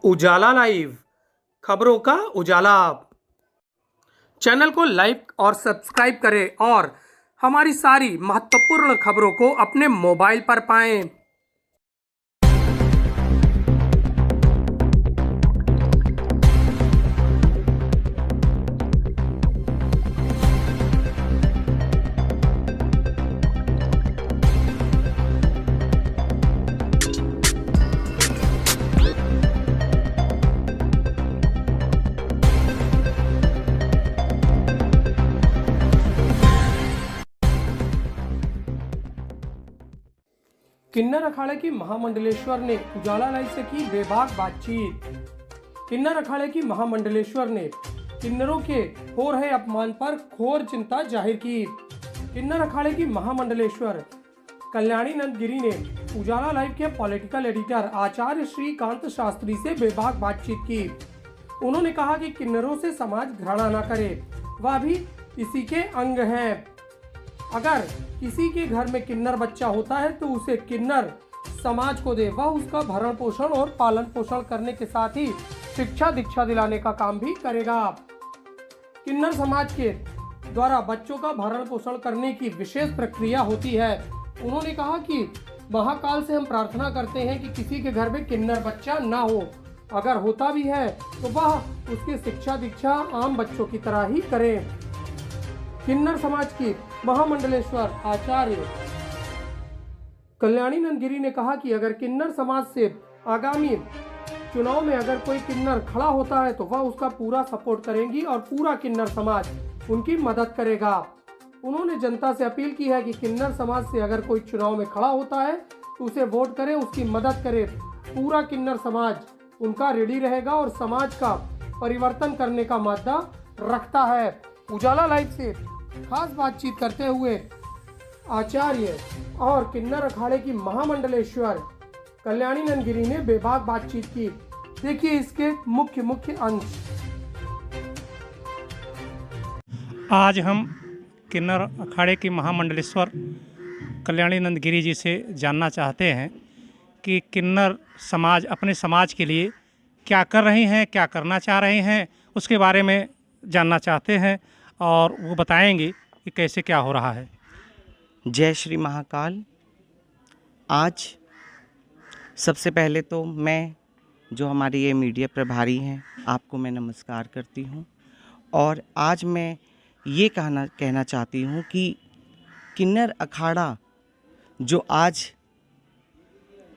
उजाला live, खबरों का उजाला। Channel को लाइक और सब्सक्राइब करें और हमारी सारी महत्वपूर्ण खबरों को अपने मोबाइल पर पाएं। किन्नर अखाड़े की महामंडलेश्वर ने उजाला लाइव से की बेबाक बातचीत। किन्नर अखाड़े की महामंडलेश्वर ने किन्नरों के हो रहे अपमान पर घोर चिंता जाहिर की। किन्नर अखाड़े की महामंडलेश्वर कल्याणी नंद गिरी ने उजाला लाइव के पॉलिटिकल एडिटर आचार्य श्रीकांत शास्त्री से बेबाक बातचीत की। उन्होंने कहा कि किन्नरों से समाज घृणा न करे, वह भी इसी के अंग हैं। अगर किसी के घर में किन्नर बच्चा होता है तो उसे किन्नर समाज को दे, वह उसका भरण पोषण और पालन पोषण करने के साथ ही शिक्षा दीक्षा दिलाने का काम भी करेगा। किन्नर समाज के द्वारा बच्चों का भरण पोषण करने की विशेष प्रक्रिया होती है। उन्होंने कहा कि महाकाल से हम प्रार्थना करते हैं कि किसी के घर में किन्नर बच्चा ना हो, अगर होता भी है तो वह उसकी शिक्षा दीक्षा आम बच्चों की तरह ही करे। किन्नर समाज की महामंडलेश्वर आचार्य कल्याणी नंद गिरी ने कहा कि अगर किन्नर समाज से आगामी चुनाव में अगर कोई किन्नर खड़ा होता है तो वह उसका पूरा सपोर्ट करेंगी और पूरा किन्नर समाज उनकी मदद करेगा। उन्होंने जनता से अपील की है कि किन्नर समाज से अगर कोई चुनाव में खड़ा होता है तो उसे वोट करें, उसकी मदद करें। पूरा किन्नर समाज उनका रेडी रहेगा और समाज का परिवर्तन करने का मादा रखता है। उजाला लाइव से खास बातचीत करते हुए आचार्य और किन्नर अखाड़े की महामंडलेश्वर कल्याणी नंद गिरी ने बेबाक बातचीत की। देखिए इसके मुख्य अंश। आज हम किन्नर अखाड़े की महामंडलेश्वर कल्याणी नंद गिरी जी से जानना चाहते हैं कि किन्नर समाज अपने समाज के लिए क्या कर रहे हैं, क्या करना चाह रहे हैं, उसके बारे में जानना चाहते हैं और वो बताएंगे कि कैसे क्या हो रहा है। जय श्री महाकाल। आज सबसे पहले तो मैं जो हमारे ये मीडिया प्रभारी हैं आपको मैं नमस्कार करती हूँ और आज मैं ये कहना चाहती हूँ कि किन्नर अखाड़ा जो आज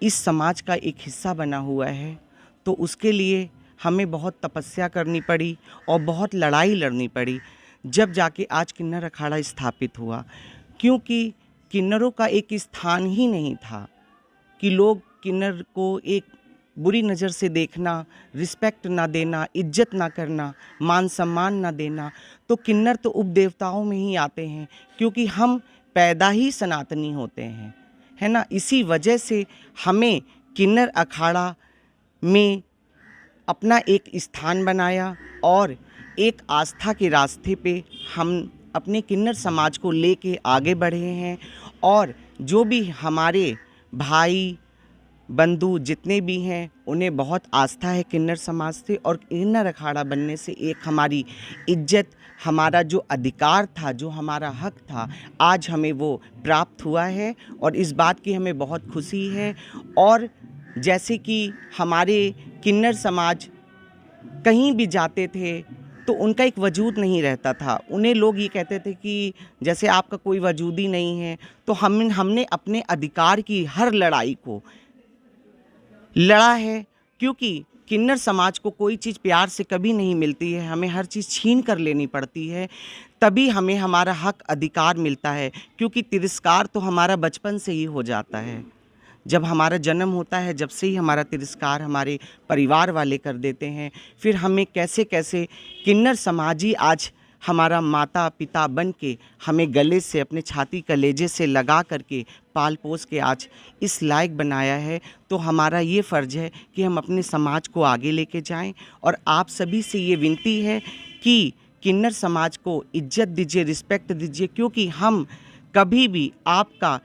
इस समाज का एक हिस्सा बना हुआ है तो उसके लिए हमें बहुत तपस्या करनी पड़ी और बहुत लड़ाई लड़नी पड़ी जब जाके आज किन्नर अखाड़ा स्थापित हुआ, क्योंकि किन्नरों का एक स्थान ही नहीं था कि लोग किन्नर को एक बुरी नज़र से देखना, रिस्पेक्ट ना देना, इज्जत ना करना, मान सम्मान ना देना। तो किन्नर तो उपदेवताओं में ही आते हैं क्योंकि हम पैदा ही सनातनी होते हैं, है ना। इसी वजह से हमें किन्नर अखाड़ा में अपना एक स्थान बनाया और एक आस्था के रास्ते पे हम अपने किन्नर समाज को लेके आगे बढ़े हैं। और जो भी हमारे भाई बंधु जितने भी हैं उन्हें बहुत आस्था है किन्नर समाज से, और किन्नर अखाड़ा बनने से एक हमारी इज्जत, हमारा जो अधिकार था, जो हमारा हक था, आज हमें वो प्राप्त हुआ है और इस बात की हमें बहुत खुशी है। और जैसे कि हमारे किन्नर समाज कहीं भी जाते थे तो उनका एक वजूद नहीं रहता था। उन्हें लोग ये कहते थे कि जैसे आपका कोई वजूद ही नहीं है। तो हमने अपने अधिकार की हर लड़ाई को लड़ा है, क्योंकि किन्नर समाज को कोई चीज़ प्यार से कभी नहीं मिलती है, हमें हर चीज़ छीन कर लेनी पड़ती है, तभी हमें हमारा हक अधिकार मिलता है। क्योंकि तिरस्कार तो हमारा बचपन से ही हो जाता है, जब हमारा जन्म होता है, जब से ही हमारा तिरस्कार हमारे परिवार वाले कर देते हैं। फिर हमें कैसे कैसे किन्नर समाज ही आज हमारा माता पिता बन के हमें गले से, अपने छाती कलेजे से लगा करके पाल पोस के आज इस लायक बनाया है। तो हमारा ये फ़र्ज़ है कि हम अपने समाज को आगे लेके जाएं। और आप सभी से ये विनती है कि किन्नर समाज को इज्जत दीजिए, रिस्पेक्ट दीजिए, क्योंकि हम कभी भी आपका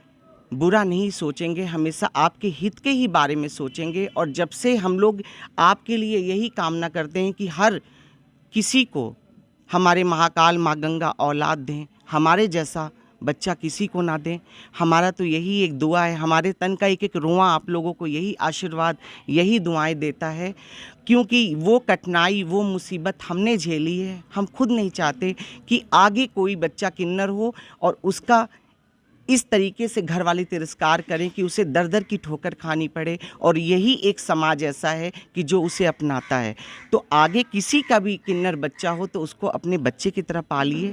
बुरा नहीं सोचेंगे, हमेशा आपके हित के ही बारे में सोचेंगे। और जब से हम लोग आपके लिए यही कामना करते हैं कि हर किसी को हमारे महाकाल माँ गंगा औलाद दें, हमारे जैसा बच्चा किसी को ना दें। हमारा तो यही एक दुआ है, हमारे तन का एक एक रोआं आप लोगों को यही आशीर्वाद, यही दुआएं देता है, क्योंकि वो कठिनाई, वो मुसीबत हमने झेली है। हम खुद नहीं चाहते कि आगे कोई बच्चा किन्नर हो और उसका इस तरीके से घर वाले तिरस्कार करें कि उसे दर दर की ठोकर खानी पड़े। और यही एक समाज ऐसा है कि जो उसे अपनाता है। तो आगे किसी का भी किन्नर बच्चा हो तो उसको अपने बच्चे की तरह पालिए,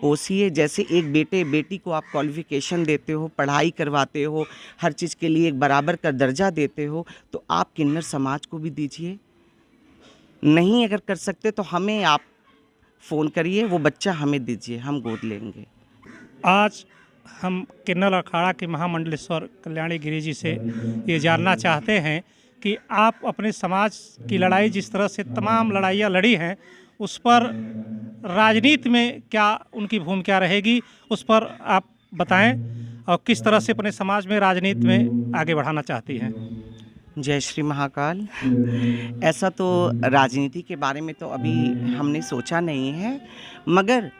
पोसिए। जैसे एक बेटे बेटी को आप क्वालिफिकेशन देते हो, पढ़ाई करवाते हो, हर चीज़ के लिए एक बराबर का दर्जा देते हो, तो आप किन्नर समाज को भी दीजिए। नहीं अगर कर सकते तो हमें आप फ़ोन करिए, वो बच्चा हमें दीजिए, हम गोद लेंगे। आज हम किन्नर अखाड़ा की महामंडलेश्वर कल्याणी गिरी जी से ये जानना चाहते हैं कि आप अपने समाज की लड़ाई, जिस तरह से तमाम लड़ाइयाँ लड़ी हैं, उस पर राजनीति में क्या उनकी भूमिका रहेगी, उस पर आप बताएं, और किस तरह से अपने समाज में राजनीति में आगे बढ़ाना चाहती हैं। जय श्री महाकाल। ऐसा तो राजनीति के बारे में तो अभी हमने सोचा नहीं है, मगर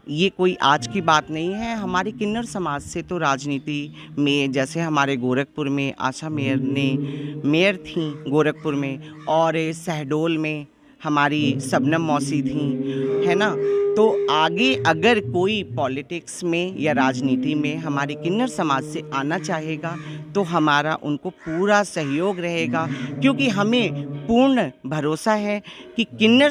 ये कोई आज की बात नहीं है। हमारे किन्नर समाज से तो राजनीति में, जैसे हमारे गोरखपुर में आशा मेयर थी गोरखपुर में, और शहडोल में हमारी सबनम मौसी थी, है ना। तो आगे अगर कोई पॉलिटिक्स में या राजनीति में हमारे किन्नर समाज से आना चाहेगा तो हमारा उनको पूरा सहयोग रहेगा, क्योंकि हमें पूर्ण भरोसा है कि किन्नर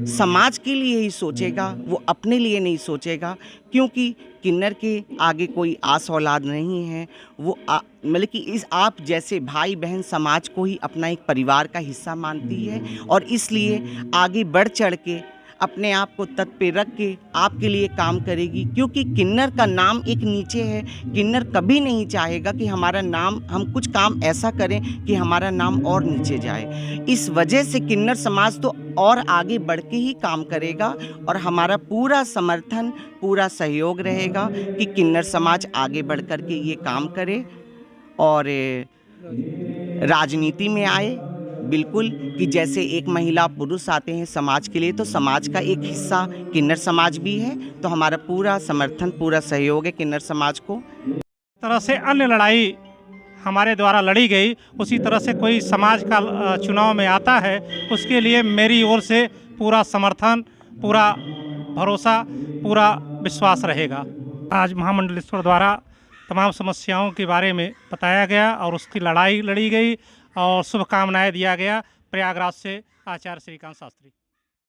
समाज के लिए ही सोचेगा, वो अपने लिए नहीं सोचेगा। क्योंकि किन्नर के आगे कोई आस औलाद नहीं है, वो मतलब कि इस आप जैसे भाई बहन समाज को ही अपना एक परिवार का हिस्सा मानती है, और इसलिए आगे बढ़ चढ़ के अपने आप को तट पे रख के आपके लिए काम करेगी। क्योंकि किन्नर का नाम एक नीचे है, किन्नर कभी नहीं चाहेगा कि हमारा नाम, हम कुछ काम ऐसा करें कि हमारा नाम और नीचे जाए। इस वजह से किन्नर समाज तो और आगे बढ़ के ही काम करेगा, और हमारा पूरा समर्थन, पूरा सहयोग रहेगा कि किन्नर समाज आगे बढ़ कर के ये काम करे और राजनीति में आए। बिल्कुल कि जैसे एक महिला पुरुष आते हैं समाज के लिए, तो समाज का एक हिस्सा किन्नर समाज भी है। तो हमारा पूरा समर्थन, पूरा सहयोग है किन्नर समाज को। तरह से अन्य लड़ाई हमारे द्वारा लड़ी गई, उसी तरह से कोई समाज का चुनाव में आता है, उसके लिए मेरी ओर से पूरा समर्थन, पूरा भरोसा, पूरा विश्वास रहेगा। आज महामंडलेश्वर द्वारा तमाम समस्याओं के बारे में बताया गया और उसकी लड़ाई लड़ी गई और शुभकामनाएं दिया गया। प्रयागराज से आचार्य श्रीकांत शास्त्री।